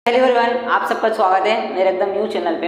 Hello everyone, आप सबका स्वागत है मेरे एकदम न्यू चैनल पे।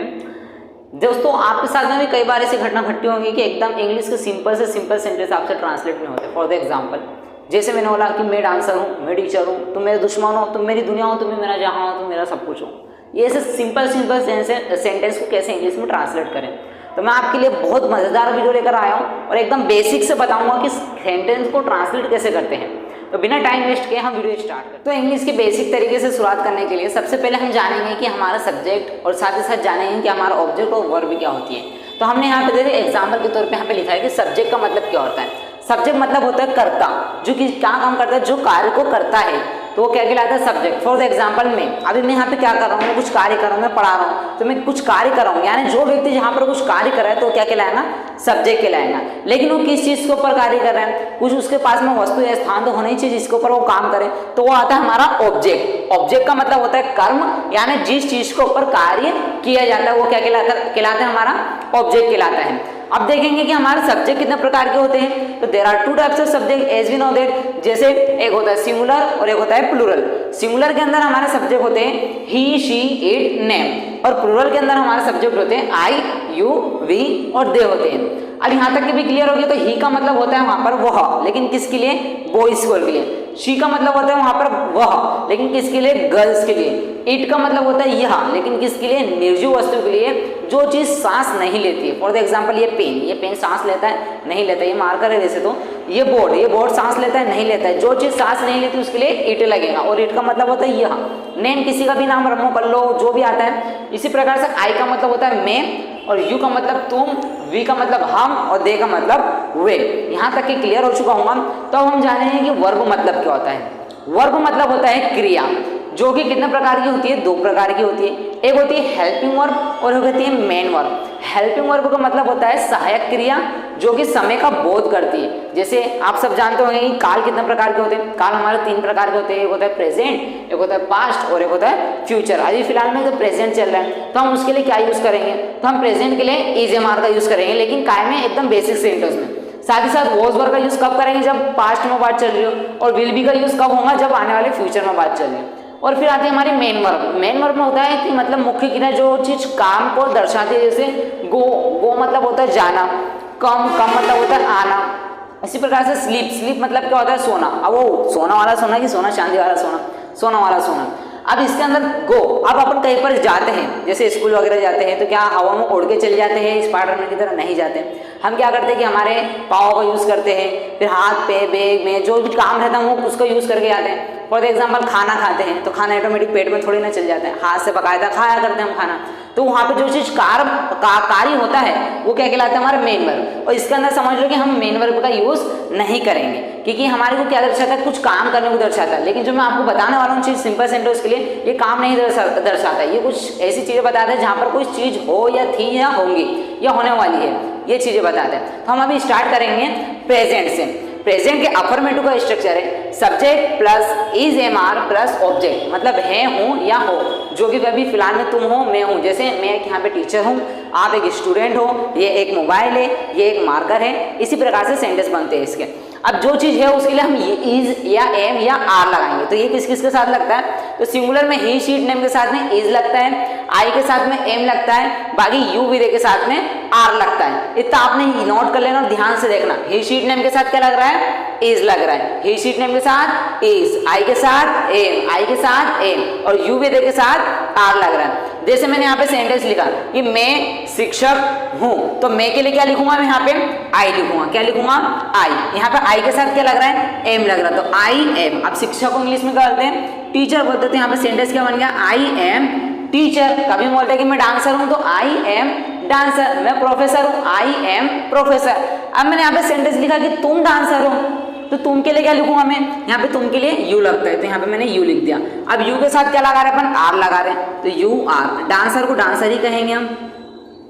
दोस्तों, आपके साथ में भी कई बार ऐसी घटना घटती होंगी कि एकदम इंग्लिश के सिंपल से सिंपल सेंटेंस आपसे ट्रांसलेट नहीं होते। फॉर द एग्जांपल, जैसे मैंने बोला कि मैं डांसर हूँ, मैं टीचर हूँ, तुम मेरे दुश्मन हो, तुम मेरी दुनिया हो, तुम मेरा जहाँ हो, तुम मेरा सब कुछ हो। ये ऐसे सिंपल सेंटेंस को कैसे इंग्लिश में ट्रांसलेट करें, तो मैं आपके लिए बहुत मज़ेदार वीडियो लेकर आया हूँ और एकदम बेसिक से बताऊँगा कि सेंटेंस को ट्रांसलेट कैसे करते हैं। तो बिना टाइम वेस्ट किए हम वीडियो स्टार्ट करते हैं। तो इंग्लिश के बेसिक तरीके से शुरुआत करने के लिए सबसे पहले हम जानेंगे कि हमारा सब्जेक्ट और साथ ही साथ जानेंगे कि हमारा ऑब्जेक्ट और वर्ब क्या होती है। तो हमने यहाँ पे देखिए एग्जाम्पल के तौर पे यहाँ पे लिखा है कि सब्जेक्ट का मतलब क्या होता है। सब्जेक्ट मतलब होता है कर्ता, जो कि क्या काम करता है, जो कार्य को करता है, तो वो क्या कहलाता है, सब्जेक्ट। फॉर द एग्जाम्पल में अभी मैं यहाँ पे क्या कर रहा हूँ, मैं कुछ कार्य कर रहा हूँ, मैं पढ़ा रहा हूँ, तो मैं कुछ कार्य कर रहा हूँ, यानी जो व्यक्ति जहाँ पर कुछ कार्य कर रहा है तो क्या कहलाएगा, सब्जेक्ट कहलाएगा। लेकिन वो किस चीज़ के ऊपर कार्य कर रहा है, कुछ उसके पास में वस्तु या स्थान तो होना ही चाहिए जिसके ऊपर वो काम करे, तो वो आता है हमारा ऑब्जेक्ट। ऑब्जेक्ट का मतलब होता है कर्म, यानी जिस चीज के ऊपर कार्य किया जाता है वो क्या कहलाता है, हमारा ऑब्जेक्ट कहलाता है। अब देखेंगे कि हमारे सब्जेक्ट कितने प्रकार के होते हैं। तो there are two types of subject as we know that. जैसे एक होता है सिंगुलर और एक होता है प्लूरल। सिंगुलर के अंदर हमारे सब्जेक्ट होते हैं ही, शी, इट, नेम, और प्लूरल के अंदर हमारे सब्जेक्ट होते हैं आई, यू, वी और दे होते हैं। अब यहाँ तक के भी क्लियर हो गया। तो ही का मतलब होता है वहां पर वह, लेकिन किसके लिए, बॉयज के लिए। शी का मतलब होता है वहां पर वह, लेकिन किसके लिए, गर्ल्स के लिए। इट का मतलब होता है यह, लेकिन किसके लिए, निर्जीव वस्तु के लिए, जो चीज सांस नहीं लेती है। फॉर द एग्जाम्पल ये पेन सांस लेता है, नहीं लेता है। ये मार्कर है वैसे तो। ये बोर्ड सांस लेता है, नहीं लेता है। जो चीज सांस नहीं लेती उसके लिए इट लगेगा, और इट का मतलब होता है यह। नेम किसी का भी नाम रमो पल्लो जो भी आता है। इसी प्रकार से आई का मतलब होता है मैं, और यू का मतलब तुम, वी का मतलब हम, और दे का मतलब वे। यहाँ तक कि क्लियर हो चुका हूँ। तो अब हम जानेंगे कि वर्ब मतलब क्या होता है। वर्ब मतलब होता है क्रिया, जो कि कितने प्रकार की होती है, दो प्रकार की होती है। एक होती है हेल्पिंग वर्ब और एक होती है मेन वर्ब। हेल्पिंग वर्ब का मतलब होता है सहायक क्रिया, जो कि समय का बोध करती है। जैसे आप सब जानते होंगे कि काल कितने प्रकार के होते हैं। काल हमारे तीन प्रकार के होते हैं। एक होता है प्रेजेंट, एक होता है पास्ट और एक होता है फ्यूचर। अभी फिलहाल में जो प्रेजेंट चल रहा है, तो हम उसके लिए क्या यूज करेंगे, तो हम प्रेजेंट के लिए इज एम आर का यूज करेंगे, लेकिन काय में एकदम बेसिक सेंटेंस में। साथ ही साथ वॉज वर्ब का यूज कब करेंगे, जब पास्ट में बात चल रही हो, और विल बी का यूज कब होगा, जब आने वाले फ्यूचर में बात चल रही है। और फिर आती है हमारी मेन वर्ब। मेन वर्ब में होता है कि मतलब मुख्य क्रिया, जो चीज काम को दर्शाती है। जैसे गो मतलब होता है जाना, कम मतलब होता है आना। इसी प्रकार से स्लीप मतलब क्या होता है, सोना। अब वो सोना वाला सोना कि सोना चांदी वाला सोना, सोना वाला सोना। अब इसके अंदर गो, अब अपन कहीं पर जाते हैं, जैसे स्कूल वगैरह जाते हैं, तो क्या हवा में उड़ के चले जाते हैं, स्पाइडरमैन की तरह नहीं जाते। हम क्या करते हैं कि हमारे पाँव का यूज करते हैं, फिर हाथ पे बैग में जो भी काम रहता है वो उसका यूज करके आते हैं। फॉर एग्जाम्पल खाना खाते हैं, तो खाना ऑटोमेटिक पेट में थोड़ी ना चल जाता है, हाथ से बकायदा खाया करते हैं हम खाना। तो वहाँ पे जो चीज कार्य होता है वो क्या कहलाता है, हमारा मेन वर्ब। और इसके अंदर समझ लो कि हम मेन वर्ब का यूज नहीं करेंगे, क्योंकि हमारे को क्या दर्शाता है, कुछ काम करने को दर्शाता है। लेकिन जो मैं आपको बताने वाला हूँ चीज सिंपल सेंटेंस के लिए, ये काम नहीं दर्शाता है। ये कुछ ऐसी चीजें बताता है जहाँ पर कोई चीज हो या थी या होंगी या होने वाली है, ये चीजें बताते हैं। तो हम अभी स्टार्ट करेंगे प्रेजेंट से। प्रेजेंट के अफर्मेटिव का स्ट्रक्चर है subject plus is am are plus object, मतलब है, हूँ या हो, जो कि अभी फिलहाल में तुम हो, मैं हूँ। जैसे मैं यहाँ पे टीचर हूँ, आप एक स्टूडेंट हो, ये एक मोबाइल है, ये एक मार्कर है। इसी प्रकार से सेंटेंस बनते हैं इसके। अब जो चीज है उसके लिए हम ये इज या एम या आर लगाएंगे। तो ये किस किस के साथ लगता है, तो सिंगुलर में ही, शी, नेम के साथ में इज लगता है, आई के साथ में एम लगता है, बाकी यू, वी, दे के साथ में आर लगता है। इतना आपने नोट कर लेना और ध्यान से देखना। ही, शी, नेम के साथ क्या लग रहा है, इज लग रहा है। ही, शी, नेम के साथ इज, आई के साथ एम, आई के साथ एम, और यू, वी, दे के साथ आर लग रहा है। जैसे मैंने यहाँ पे सेंटेंस लिखा कि मैं शिक्षक हूँ, तो मैं के लिए क्या लिखूंगा, मैं यहाँ पे आई लिखूंगा। क्या लिखूंगा, आई। यहाँ पे आई के साथ क्या लग रहा है, एम लग रहा है, तो आई एम। अब शिक्षक को इंग्लिश में क्या बोलते हैं, टीचर बोलते हैं। यहाँ पे सेंटेंस क्या बन गया, आई एम टीचर। कभी बोलते हैं कि मैं डांसर हूँ, तो आई एम डांसर। मैं प्रोफेसर हूँ, आई एम प्रोफेसर। अब मैंने यहाँ पे सेंटेंस लिखा कि तुम डांसर हो, तो तुम के लिए क्या लिखूंगा मैं, यहाँ पे तुम के लिए यू लगता है, तो यहाँ पे मैंने यू लिख दिया। अब यू के साथ क्या लगा रहे हैं अपन, आर लगा रहे हैं, तो यू आर। डांसर को डांसर ही कहेंगे हम।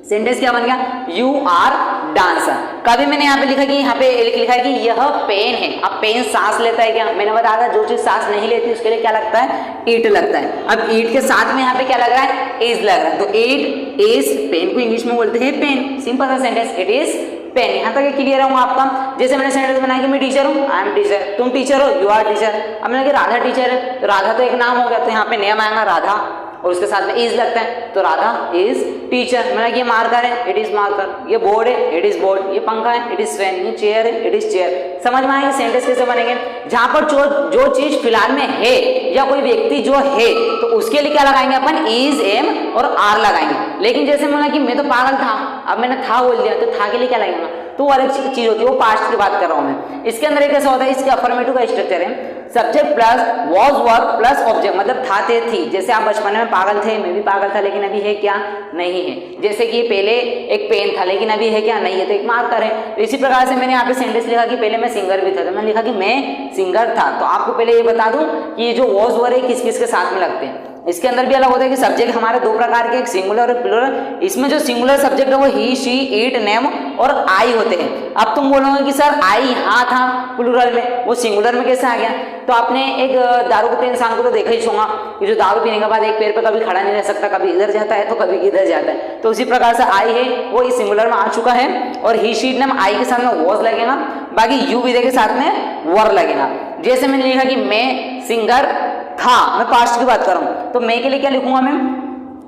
सेंटेंस क्या बन गया, यू आर डांसर। कभी मैंने यहाँ पे लिखा कि यहाँ पे लिखा है कि यह पेन है। अब पेन सांस लेता है क्या, मैंने बताया था जो चीज सांस नहीं लेती उसके लिए क्या लगता है, ईट लगता है। अब ईट के साथ में यहाँ पे क्या लग रहा है, इज लग रहा है, तो ईट इज पेन को इंग्लिश में बोलते हैं पेन। सिंपल सा सेंटेंस, इट इज पेन। यहाँ तक क्लियर हूँ आपका। जैसे मैंने सेंटेंस बनाया कि मैं टीचर हूँ, आई एम टीचर। तुम टीचर हो, यू आर टीचर। अब मैंने कि राधा टीचर है, तो राधा तो एक नाम हो गया, तो यहाँ पे नेम आएगा राधा। और उसके साथ में इज लगता है, तो राधा इज टीचर। मैंने ये मार्कर है, इट इज मार्कर, ये बोर्ड है, इट इज बोर्ड, ये पंखा है, इट इज फैन, ये चेयर है, इट इज चेयर। समझ में आएगी सेंटेंस कैसे बनेंगे? जहां पर जो चीज फिलहाल में है या कोई व्यक्ति जो है तो उसके लिए क्या लगाएंगे अपन, इज, एम और आर लगाएंगे। लेकिन जैसे मैंने कि मैं तो पागल था, अब मैंने था बोल दिया, तो था के लिए क्या लगेगा, तो वो अलग चीज होती है, वो पास्ट की बात कर रहा हूं मैं। इसके अंदर एक ऐसा होता है, इसके अफर्मेटिव का स्ट्रक्चर है subject plus was work plus object, मतलब था थे थी। जैसे आप बचपन में पागल थे, मैं भी पागल था, लेकिन अभी है क्या, नहीं है। जैसे कि पहले एक पेन था लेकिन अभी है क्या, नहीं है, तो एक मार्कर है। तो इसी प्रकार से मैंने यहाँ पे सेंटेंस लिखा कि पहले मैं सिंगर भी था, तो मैंने लिखा कि मैं सिंगर था। तो आपको पहले ये बता दूं कि ये जो वॉज वर है किस किस के साथ में लगते हैं। इसके अंदर भी अलग होता है कि सब्जेक्ट हमारे दो प्रकार के, एक सिंगुलर और प्लूरल। इसमें जो सिंगुलर सब्जेक्ट है वो ही, शी, इट, नेम और आई होते हैं। अब तुम बोलोगे कि सर आई यहाँ था प्लूरल में, वो सिंगुलर में कैसे आ गया? तो आपने एक दारू पीते इंसान को तो देखा ही होगा कि जो दारू पीने के बाद एक पैर पे कभी खड़ा नहीं रह सकता, कभी इधर जाता है तो कभी इधर जाता है। तो उसी प्रकार से आई है वो इस सिंगुलर में आ चुका है, और ही, शी, नेम आई के साथ में वॉज लगेगा, बाकी यू विदे के साथ में वर लगेगा। जैसे मैंने लिखा कि मैं सिंगर था, मैं पास्ट की बात कर रहा हूं, तो मैं के लिए क्या लिखूंगा, मैं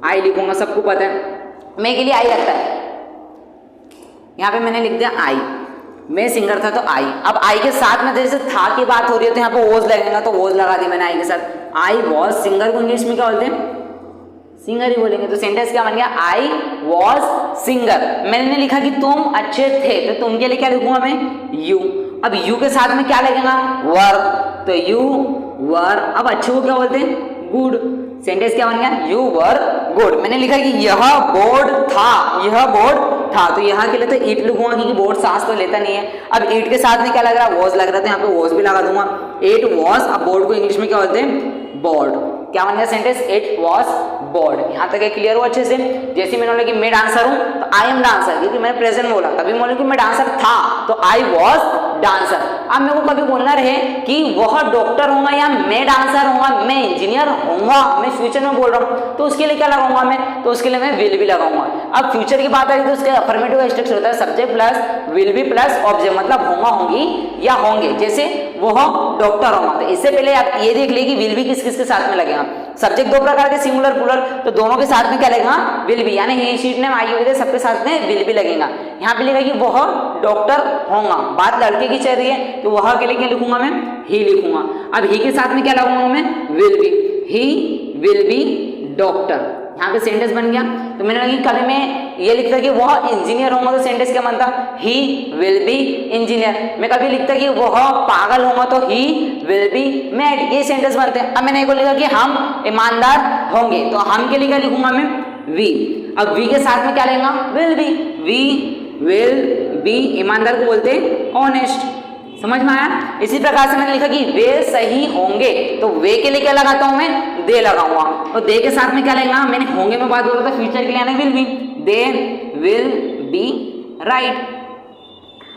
आई लिखूंगा, सबको पता है मैं के लिए आई लगता है। यहां पे मैंने लिख दिया आई, मैं सिंगर था तो आई। अब आई के साथ में जैसे था की बात हो रही है तो यहाँ पे वॉज लगेगा, तो वॉज लगा दी मैंने आई के साथ। आई वॉज सिंगर को इंग्लिश में क्या बोलते हैं, सिंगर ही बोलेंगे। तो सेंटेंस क्या बन गया, आई वॉज सिंगर। मैंने लिखा कि तुम अच्छे थे, तो तुम के लिए क्या लिखूंगा मैं, यू। अब यू के साथ में क्या लगेगा, वर, तो यू वर। अब अच्छे को क्या बोलते हैं, गुड। सेंटेंस क्या बन गया, यू वर गुड। मैंने लिखा कि यह बोर्ड था, यह बोर्ड था, तो यहाँ के लिए तो ईट लिखूंगा क्योंकि बोर्ड सांस तो लेता नहीं है। अब ईट के साथ में क्या लग रहा है, वॉज लग रहा था, यहाँ पे वॉज भी लगा दूंगा, इट वॉज। अब बोर्ड को इंग्लिश में क्या बोलते हैं, बोर्ड। क्या बन गया सेंटेंस, इट वॉज बोर्ड। यहाँ तक क्लियर हो अच्छे से? जैसे मैंने बोला कि मैं डांसर हूँ तो आई एम डांसर, क्योंकि मैंने प्रेजेंट बोला। कभी बोला कि मैं डांसर था तो आई वॉज डांसर। अब मेरे को कभी बोलना रहे कि वह डॉक्टर होगा या मैं डांसर होगा, मैं इंजीनियर होऊंगा, मैं फ्यूचर में बोल रहा हूँ, तो उसके लिए क्या लगाऊंगा मैं, तो उसके लिए मैं विल भी लगाऊंगा। अब फ्यूचर की बात आई तो उसके अफर्मेटिव स्ट्रक्चर होता है subject plus will be plus object, मतलब होगा, होंगी या होंगे। जैसे वह डॉक्टर होगा, तो इससे पहले आप ये देख ले कि विल भी किस किस के साथ में लगेगा। सब्जेक्ट दो प्रकार के, सिंगुलर प्लूरल, तो दोनों के साथ में क्या लगेगा, विल बी, यानी ही, शी, नेम, आई हुए सबके साथ में विल भी लगेगा। यहाँ पे लिखा कि वह डॉक्टर होगा, बात लड़के की चल रही है, तो वह के लिए क्या लिखूंगा मैं, ही लिखूंगा। अब ही के साथ में क्या लगाऊंगा मैं, will be, he will be doctor. यहाँ पे सेंटेंस बन गया। तो मैंने लगी कभी मैं ये लिखता कि वह इंजीनियर होगा, तो सेंटेंस क्या बनता, ही विल बी इंजीनियर। मैं कभी लिखता कि वह पागल होगा तो ही विल बी मैड, ये सेंटेंस बनते हैं। अब मैंने को लिखा कि हम ईमानदार होंगे, तो हम के लिए क्या लिखूंगा मैं, वी। अब वी के साथ में क्या लेगा, will be, we will be. ईमानदार को बोलते हैं ऑनेस्ट। समझ में आया? इसी प्रकार से मैंने लिखा कि वे सही होंगे, तो वे के लिए क्या लगाता हूं मैं, दे लगाऊंगा। और दे के साथ में क्या लगेगा, मैंने होंगे में बात बोला था, फ्यूचर के लिए आने will be, they will be right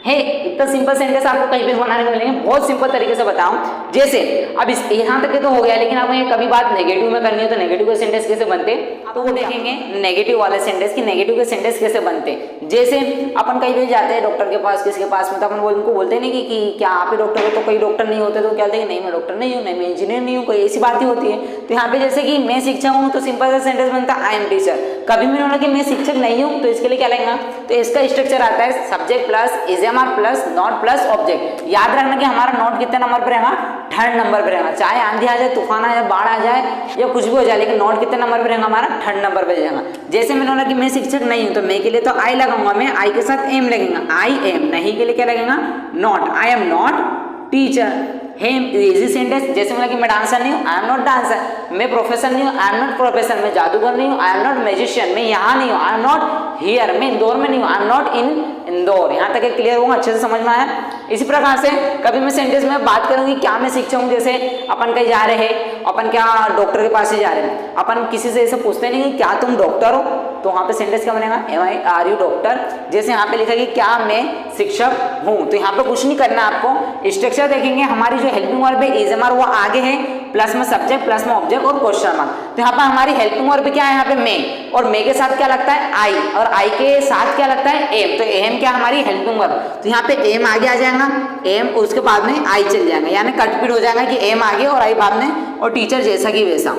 है। इतना सिंपल सेंटेंस आपको कहीं भी बनाने को मिलेंगे, बहुत सिंपल तरीके से बताऊं। जैसे अब इस यहाँ तक के तो हो गया, लेकिन आपको ये कभी बात नेगेटिव में करनी है तो नेगेटिव के सेंटेंस कैसे बनते, तो वो देखेंगे नेगेटिव वाले सेंटेंस की नेगेटिव के सेंटेंस कैसे बनते। जैसे अपन कहीं भी जाते हैं डॉक्टर के पास, किसी के पास में, तो अपन उनको बोलते नहीं कि क्या आप ही डॉक्टर हो, तो कोई डॉक्टर नहीं होते, तो क्या बोलते हैं, नहीं मैं डॉक्टर नहीं हूँ, नहीं मैं इंजीनियर नहीं हूँ, कोई ऐसी बात ही होती है। तो यहाँ पे जैसे कि मैं शिक्षक हूँ, तो सिंपल सा सेंटेंस बनता है आई एम टीचर। कभी मैंने बोला कि मैं शिक्षक नहीं हूँ, तो इसके लिए क्या लगेगा, तो इसका स्ट्रक्चर आता है subject plus is am are plus not plus object. याद रखना कि हमारा नॉट कितने नंबर पर रहेगा, थर्ड नंबर पर रहेगा। चाहे आंधी आ जाए, तूफान आ जाए, बाढ़ आ जाए या कुछ भी हो जाए, लेकिन नॉट कितने नंबर पर रहेगा, हमारा थर्ड नंबर पर रहेगा। जैसे मैंने बोला कि मैं शिक्षक नहीं हूं, तो मैं के लिए तो आई लगाऊंगा, मैं आई के साथ एम लगेगा, आई एम। नहीं के लिए क्या लगेगा, not, I am not teacher है। Easy sentence. जैसे बोला कि मैं डांसर नहीं हूँ, आई एम नॉट डांसर। मैं प्रोफेसर नहीं हूँ, आई एम नॉट प्रोफेसर। मैं जादूगर नहीं हूँ, आई एम नॉट मैजिशियन। मैं यहाँ नहीं हूँ, आई एम नॉट हियर। मैं इंदौर में नहीं हूँ, I am not in Indore. यहाँ तक क्लियर होगा, अच्छे से समझ में आया। इसी प्रकार से कभी मैं सेंटेंस में बात करूंगी क्या मैं शिक्षक हूँ, जैसे अपन कहीं जा रहे हैं, अपन क्या डॉक्टर के पास ही जा रहे हैं, अपन किसी से ऐसे पूछते नहीं कि क्या तुम डॉक्टर हो, तो वहाँ पे सेंटेंस क्या बनेगा, am I are you doctor. जैसे यहाँ पे लिखा कि क्या मैं शिक्षक हूँ, तो यहाँ पे कुछ नहीं करना आपको। स्ट्रक्चर देखेंगे, हमारी जो हेल्पिंग वर्ब है इज एम आर वो आगे है, प्लस में सब्जेक्ट, प्लस में ऑब्जेक्ट और क्वेश्चन मार्क। तो यहाँ पर हमारी हेल्पिंग वर्ब क्या है, यहाँ पे मैं, और मैं के साथ क्या लगता है आई, और आई के साथ क्या लगता है एम। तो एम क्या हमारी हेल्पिंग वर्ब, तो यहाँ पे एम आगे आ जाएगा, एम उसके बाद में आई चल जाएगा, यानी कटपीट हो जाएगा कि एम आगे और आई बाद में, और टीचर जैसा कि वैसा।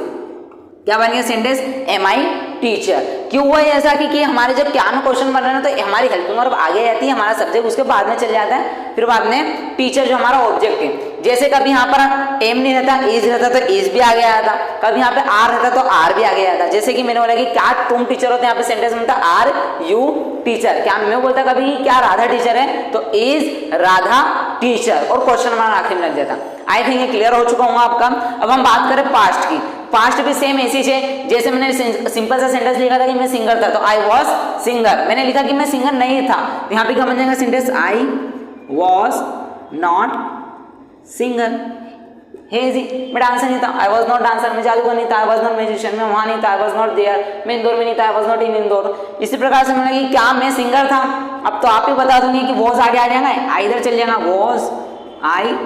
क्या बन गया सेंटेंस, एम आई टीचर। क्यों हुआ ऐसा कि हमारे जब क्या में क्वेश्चन बन रहे हैं तो हमारी हेल्पिंग वर्ब आगे आती है, हमारा सब्जेक्ट उसके बाद में चल जाता है, फिर बाद में टीचर जो हमारा ऑब्जेक्ट है। जैसे कभी यहाँ पर एम नहीं रहता, इज रहता तो इज भी आगे आया था, कभी यहाँ पे आर रहता तो आर भी आगे आया था। जैसे कि मैंने बोला कि क्या तुम टीचर होते, यहाँ पे सेंटेंस बनता आर यू टीचर। क्या मैं बोलता कभी क्या राधा टीचर है, तो इज राधा टीचर और क्वेश्चन हमारा आखिर में लग जाता। आई थिंक ये क्लियर हो चुका हूँ आपका। अब हम बात करें पास्ट की। पास्ट भी सेम ऐसी है, जैसे मैंने सिंपल सा सेंटेंस लिखा था कि मैं सिंगर था, तो आई वॉज सिंगर। मैंने लिखा कि मैं सिंगर नहीं था, तो यहाँ पे क्या बन जाएगा sentence, I was not singer. हे जी मैं डांसर नहीं था, आई वॉज नॉट डांसर। मैं जादूगर नहीं था, आई वॉज नॉट म्यूजिशियन। मैं वहाँ नहीं था, आई वॉज नॉट देयर। मैं इंदौर में नहीं था, आई वॉज नॉट इन इंदौर। इसी प्रकार से मैंने कि क्या मैं सिंगर था। अब तो आप ही बता दूंगी कि वॉज आगे आ जाएगा, आई इधर चल जाएगा, वॉज आई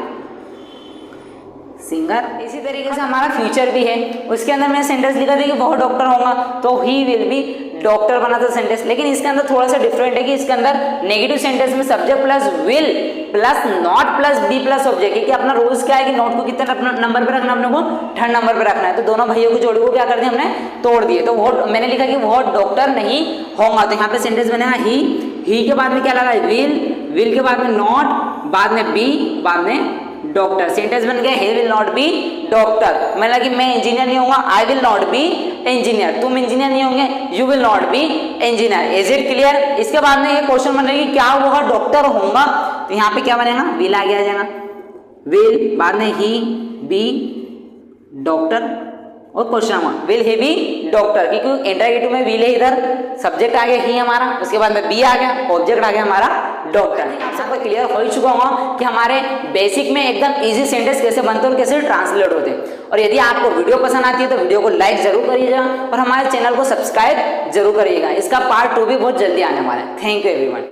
सिंगर। इसी तरीके से हमारा फ्यूचर भी है, उसके अंदर मैंने सेंटेंस लिखा था कि वह डॉक्टर होगा, तो ही विल बी डॉक्टर बना था सेंटेंस। लेकिन इसके अंदर थोड़ा सा डिफरेंट है कि इसके अंदर नेगेटिव सेंटेंस में subject plus will plus not plus be plus object है। कि अपना रूल्स क्या है कि नॉट को कितने नंबर पे रखना, अपने को 3rd नंबर पे रखना है। तो दोनों भाइयों की जोड़ी को क्या कर दिया हमने, तोड़ दिए। तो वो मैंने लिखा कि वो डॉक्टर नहीं होगा, तो यहाँ पे सेंटेंस बनेगा ही के बाद में क्या लगा, विल के बाद में नॉट, बाद में बी, बाद में डॉक्टर। सेंटेंस बन गया, he will not be doctor. मैंने लगा कि मैं इंजीनियर नहीं होगा, I will not be engineer. तुम इंजीनियर नहीं होंगे, you will not be engineer. Is it clear. इसके बाद में ये क्वेश्चन बन रही है क्या होगा, डॉक्टर होगा, तो यहाँ पे क्या बनेगा, will आगे आ जाएगा, will बाद में he be डॉक्टर और question mark, will he be doctor. क्योंकि इंटरोगेटिव में विल है, इधर सब्जेक्ट आ गया ही हमारा, उसके बाद में बी आ गया, ऑब्जेक्ट आ गया हमारा डॉक्टर। आप सबको क्लियर हो ही चुका होगा कि हमारे बेसिक में एकदम इजी सेंटेंस कैसे बनते हैं और कैसे ट्रांसलेट होते हैं। और यदि आपको वीडियो पसंद आती है तो वीडियो को लाइक जरूर करिएगा और हमारे चैनल को सब्सक्राइब जरूर करिएगा। इसका पार्ट 2 भी बहुत जल्दी आने वाला है। Thank you everyone.